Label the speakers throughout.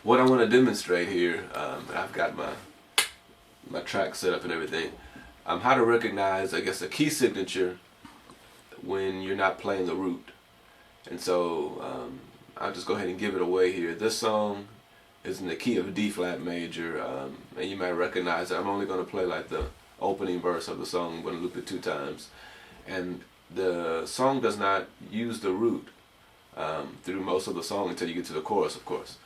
Speaker 1: what I want to demonstrate here, I've got my track set up and everything, how to recognize, I guess, a key signature when you're not playing the root. And so I'll just go ahead and give it away here. This song is in the key of D flat major, and you might recognize it. I'm only going to play like the opening verse of the song. I'm going to loop it 2 times. And the song does not use the root through most of the song until you get to the chorus, of course.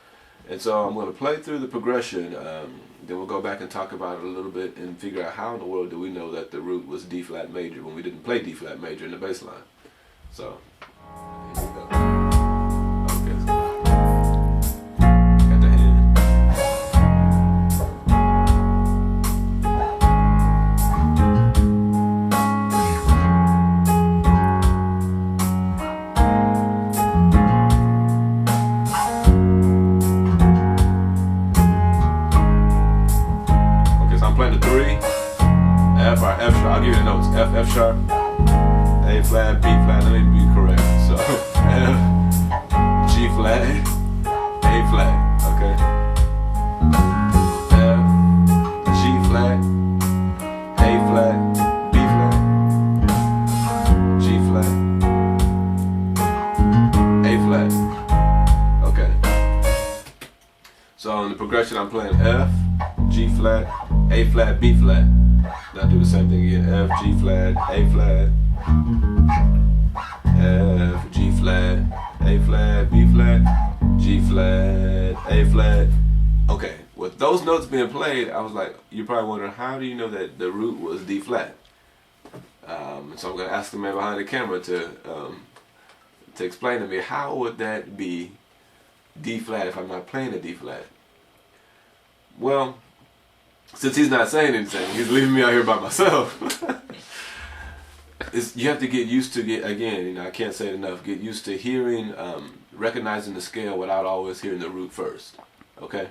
Speaker 1: And so I'm going to play through the progression, then we'll go back and talk about it a little bit and figure out how in the world do we know that the root was D flat major when we didn't play D flat major in the bass line. So, here we go. Okay, got the hand. Playing the 3, F or F sharp. I'll give you the notes. F, F sharp, A flat, B flat. Let me be correct. So F, G flat, A flat. Okay. F, G flat, A flat, B flat, G flat, A flat. Okay. So in the progression, I'm playing F, G flat, A flat, B flat. Now do the same thing again. F, G flat, A flat, F, G flat, A flat, B flat, G flat, A flat. Okay, with those notes being played, I was like, you're probably wondering, how do you know that the root was D flat? So I'm going to ask the man behind the camera to explain to me, how would that be D flat if I'm not playing a D flat? Well, since he's not saying anything, he's leaving me out here by myself. You have to get used to, again, I can't say it enough, get used to hearing, recognizing the scale without always hearing the root first, okay?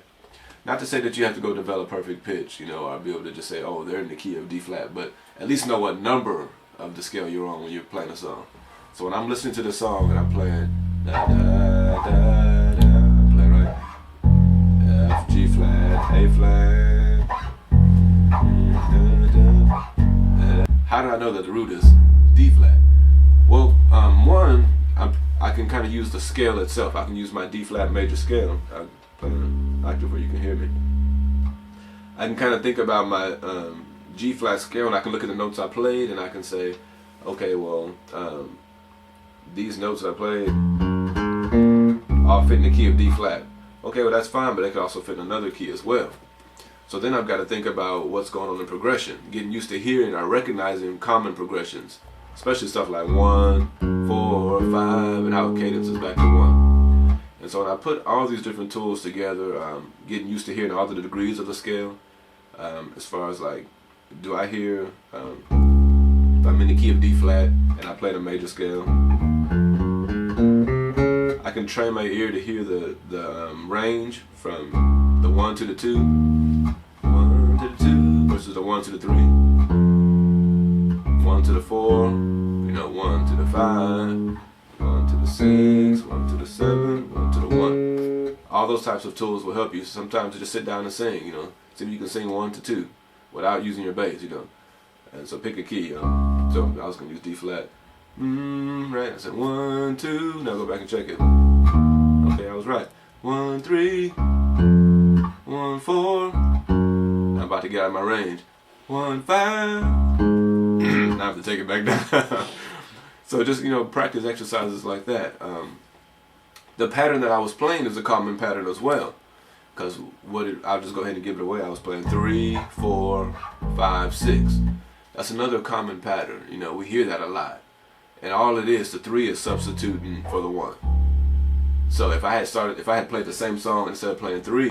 Speaker 1: Not to say that you have to go develop perfect pitch, or be able to just say, oh, they're in the key of D flat, but at least know what number of the scale you're on when you're playing a song. So when I'm listening to the song and I'm playing da da da da, I'm playing right, F, G flat, A flat, how do I know that the root is D flat? Well, one, I can kind of use the scale itself. I can use my D flat major scale. I'm playing an octave where you can hear me. I can kind of think about my G flat scale, and I can look at the notes I played, and I can say, okay, well, these notes I played all fit in the key of D flat. Okay, well that's fine, but they could also fit in another key as well. So then I've got to think about what's going on in progression, getting used to hearing or recognizing common progressions, especially stuff like 1, 4, 5, and how cadence is back to 1. And so when I put all these different tools together, getting used to hearing all the degrees of the scale, as far as like, do I hear, if I'm in the key of D flat and I play the major scale, I can train my ear to hear the range from the 1 to the 2, 1 to the 2 versus the 1 to the 3, 1 to the 4, 1 to the 5, 1 to the 6, 1 to the 7, 1 to the 1. All those types of tools will help you. Sometimes you just sit down and sing, see if you can sing 1 to 2 without using your bass, And so pick a key, So I was going to use D flat. Right, I said 1, 2, now go back and check it. Okay, I was right. 1, 3, 1, 4. I'm about to get out of my range. 1, 5. Now I have to take it back down. So just, practice exercises like that. The pattern that I was playing is a common pattern as well. Because I'll just go ahead and give it away. I was playing 3, 4, 5, 6. That's another common pattern. We hear that a lot. And all it is, the 3 is substituting for the 1. So if I had played the same song instead of playing 3,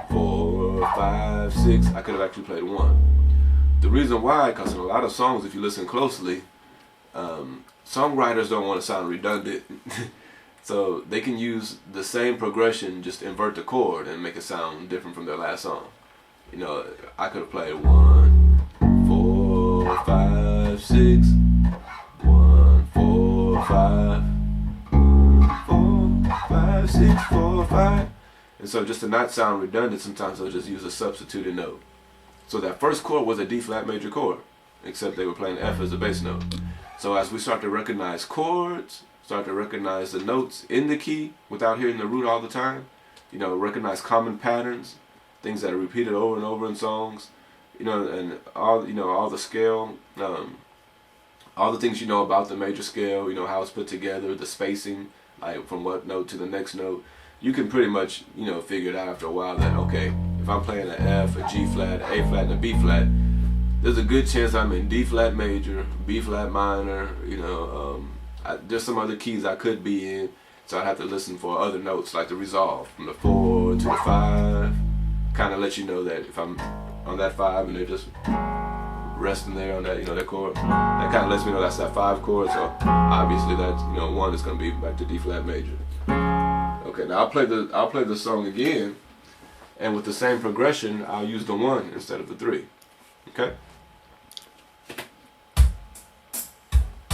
Speaker 1: 4, 5, 6, I could have actually played 1. The reason why, because in a lot of songs, if you listen closely, songwriters don't want to sound redundant. So they can use the same progression, just invert the chord and make it sound different from their last song. I could have played 1, 4, 5, 6, 1, 4, 5, 1, 4, 5, 6, 4, 5. And so just to not sound redundant, sometimes they'll just use a substituted note. So that first chord was a D flat major chord, except they were playing F as a bass note. So as we start to recognize chords, start to recognize the notes in the key without hearing the root all the time, recognize common patterns, things that are repeated over and over in songs, and all the scale, all the things about the major scale, how it's put together, the spacing, like from what note to the next note. You can pretty much, figure it out after a while that, okay, if I'm playing an F, a G flat, A flat, and a B flat, there's a good chance I'm in D flat major, B flat minor, there's some other keys I could be in, so I'd have to listen for other notes, like the resolve, from the 4 to the 5, kind of let you know that if I'm on that 5 and they're just resting there on that, that chord, that kind of lets me know that's that 5 chord, so obviously that's, 1 is going to be back to D flat major. Okay, now I'll play the song again, and with the same progression, I'll use the 1 instead of the 3. Okay?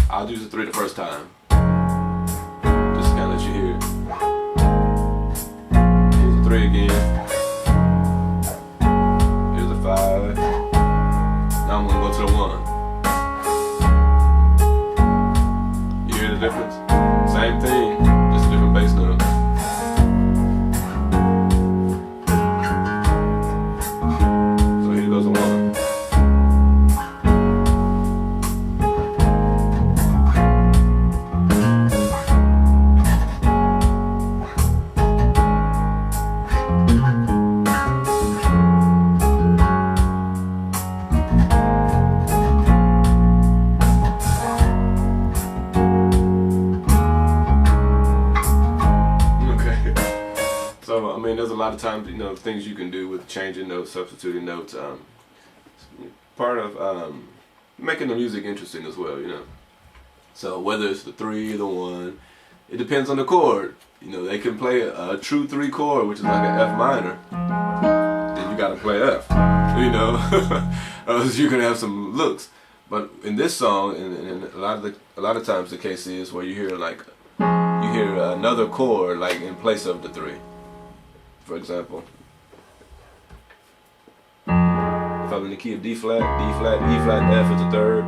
Speaker 1: I'll use the 3 the first time. Just to kind of let you hear it. Here's the 3 again. Here's the 5. Now I'm gonna go to the 1. You hear the difference? Same thing, just a different bass note. So here goes the 1. So, I mean, there's a lot of times, things you can do with changing notes, substituting notes. Part of making the music interesting as well, So whether it's the 3 or the 1, it depends on the chord. They can play a true 3 chord, which is like an F minor. Then you gotta play F, Else you're gonna have some looks. But in this song, and a lot of times the case is where you hear another chord like in place of the 3. For example, if I'm in the key of D flat, E flat, F is the 3rd,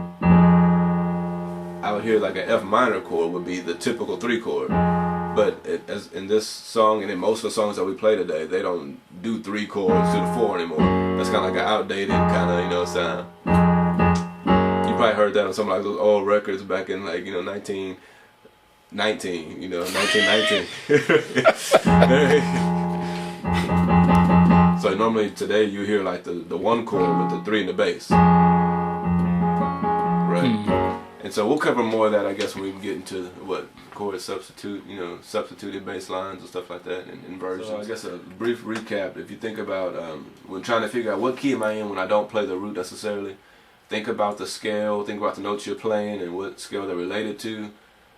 Speaker 1: I would hear like an F minor chord would be the typical 3 chord. But as in this song and in most of the songs that we play today, they don't do 3 chords to the 4 anymore. That's kind of like an outdated kind of sound. You probably heard that on some like those old records back in like 1919, 1919. So normally today you hear like the 1 chord with the 3 in the bass, right? And so we'll cover more of that, I guess, when we get into what chord substitute, substituted bass lines and stuff like that, and inversions. So I guess a brief recap: if you think about when trying to figure out what key am I in when I don't play the root necessarily, think about the scale, think about the notes you're playing and what scale they're related to.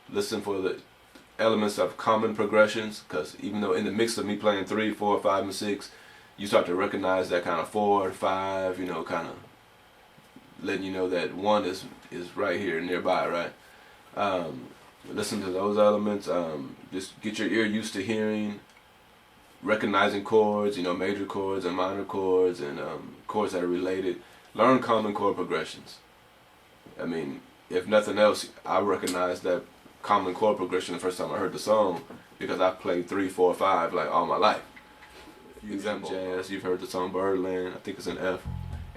Speaker 1: Listen for the elements of common progressions, because even though in the mix of me playing 3, 4, 5, and 6, you start to recognize that kind of 4, 5, kind of letting you know that 1 is right here nearby, right? Listen to those elements. Just get your ear used to hearing, recognizing chords, major chords and minor chords and chords that are related. Learn common chord progressions. I mean, if nothing else, I recognize that common chord progression the first time I heard the song because I've played 3, 4, 5 like all my life. Example, jazz, you've heard the song Birdland, I think it's in F,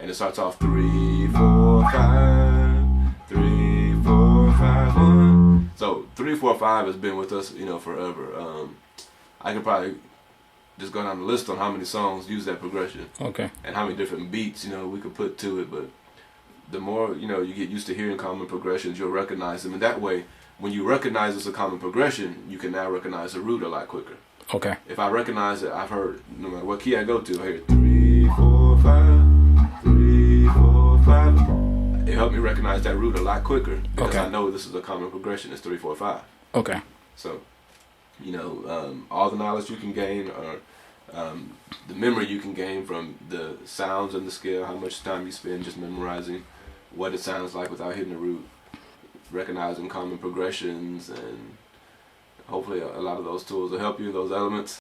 Speaker 1: and it starts off 3, 4, 5, 3, 4, 5, 1. So 3, 4, 5 has been with us, forever. I could probably just go down the list on how many songs use that progression.
Speaker 2: Okay.
Speaker 1: And how many different beats, we could put to it, but the more, you get used to hearing common progressions, you'll recognize them, and that way, when you recognize it's a common progression, you can now recognize the root a lot quicker.
Speaker 2: Okay.
Speaker 1: If I recognize it, I've heard, no matter what key I go to, I hear 3, 4, 5, 3, 4, 5. It helped me recognize that root a lot quicker because I know this is a common progression. It's 3, 4, 5.
Speaker 2: Okay.
Speaker 1: So, all the knowledge you can gain, or the memory you can gain from the sounds and the scale, how much time you spend just memorizing what it sounds like without hitting the root, recognizing common progressions, and hopefully a lot of those tools will help you, those elements.